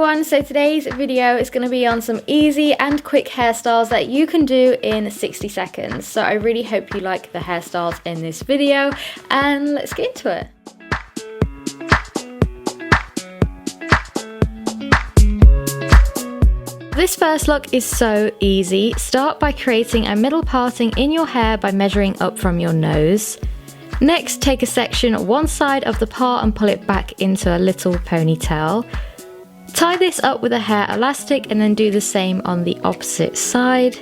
everyone, so today's video is going to be on some easy and quick hairstyles that you can do in 60 seconds. So I really hope you like the hairstyles in this video, and let's get into it. This first look is so easy. Start by creating a middle parting in your hair by measuring up from your nose. Next, take a section one side of the part and pull it back into a little ponytail. Tie this up with a hair elastic and then do the same on the opposite side.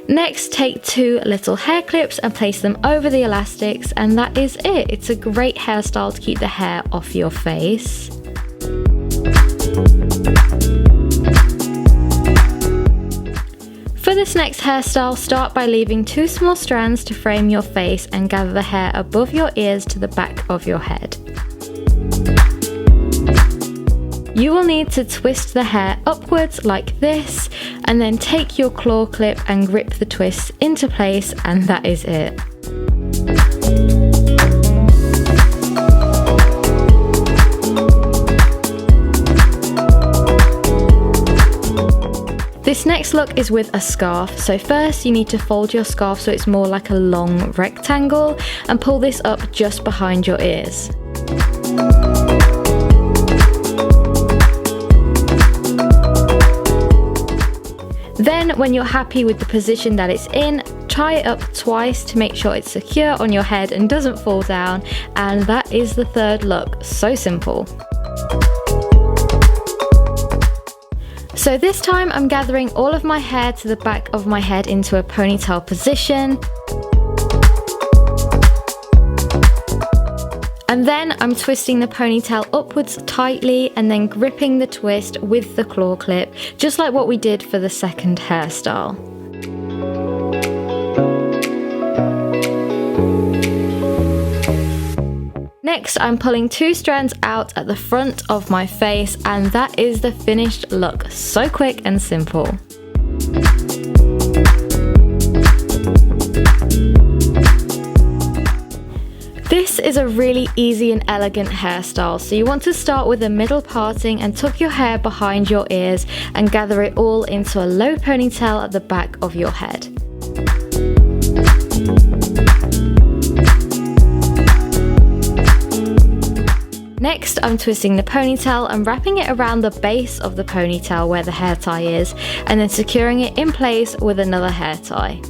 Next, take two little hair clips and place them over the elastics, and that is it. It's a great hairstyle to keep the hair off your face. For this next hairstyle, start by leaving two small strands to frame your face and gather the hair above your ears to the back of your head. You will need to twist the hair upwards like this, and then take your claw clip and grip the twist into place, and that is it. This next look is with a scarf. So first you need to fold your scarf so it's more like a long rectangle and pull this up just behind your ears. Then when you're happy with the position that it's in, tie it up twice to make sure it's secure on your head and doesn't fall down, and that is the third look. So simple. So this time I'm gathering all of my hair to the back of my head into a ponytail position. And then I'm twisting the ponytail upwards tightly and then gripping the twist with the claw clip, just like what we did for the second hairstyle. Next, I'm pulling two strands out at the front of my face, and that is the finished look. So quick and simple. This is a really easy and elegant hairstyle, so you want to start with a middle parting and tuck your hair behind your ears and gather it all into a low ponytail at the back of your head. Next, I'm twisting the ponytail and wrapping it around the base of the ponytail where the hair tie is, and then securing it in place with another hair tie.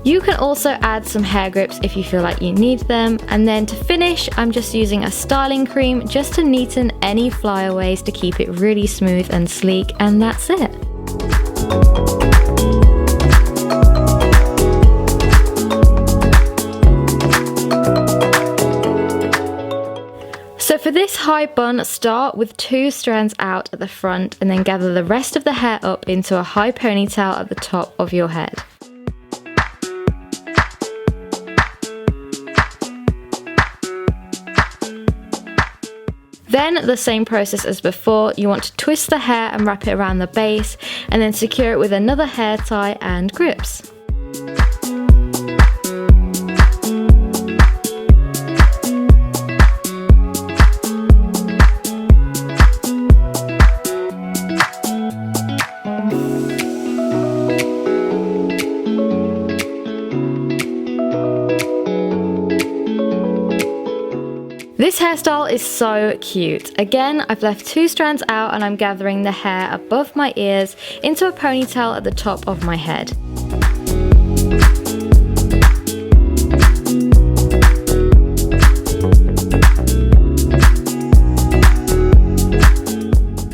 You can also add some hair grips if you feel like you need them, and then to finish, I'm just using a styling cream just to neaten any flyaways to keep it really smooth and sleek, and that's it. So for this high bun, start with two strands out at the front and then gather the rest of the hair up into a high ponytail at the top of your head. Then the same process as before, you want to twist the hair and wrap it around the base and then secure it with another hair tie and grips. This hairstyle is so cute. Again, I've left two strands out and I'm gathering the hair above my ears into a ponytail at the top of my head.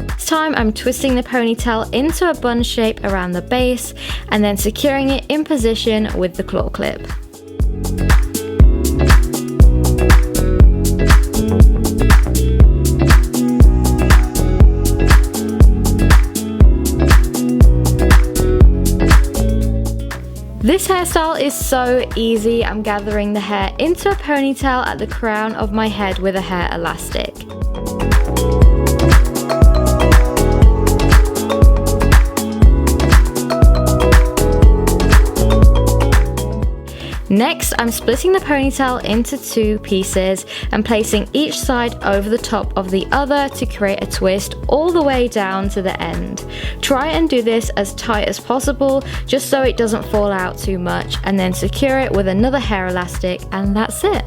This time I'm twisting the ponytail into a bun shape around the base and then securing it in position with the claw clip. This hairstyle is so easy. I'm gathering the hair into a ponytail at the crown of my head with a hair elastic. Next, I'm splitting the ponytail into 2 pieces and placing each side over the top of the other to create a twist all the way down to the end. Try and do this as tight as possible just so it doesn't fall out too much, and then secure it with another hair elastic, and that's it.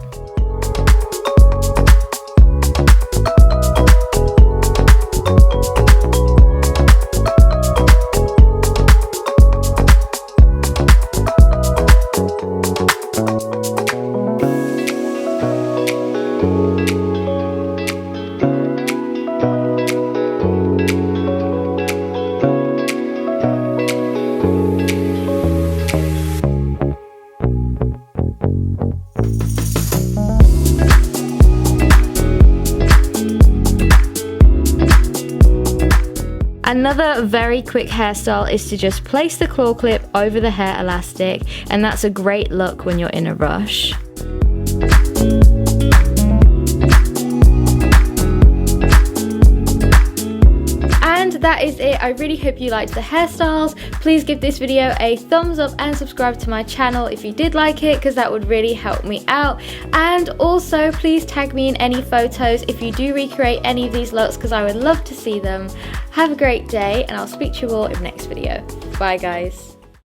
Another very quick hairstyle is to just place the claw clip over the hair elastic, and that's a great look when you're in a rush. And that is it. I really hope you liked the hairstyles. Please give this video a thumbs up and subscribe to my channel if you did like it, because that would really help me out. And also please tag me in any photos if you do recreate any of these looks, because I would love to see them. Have a great day, and I'll speak to you all in the next video. Bye guys.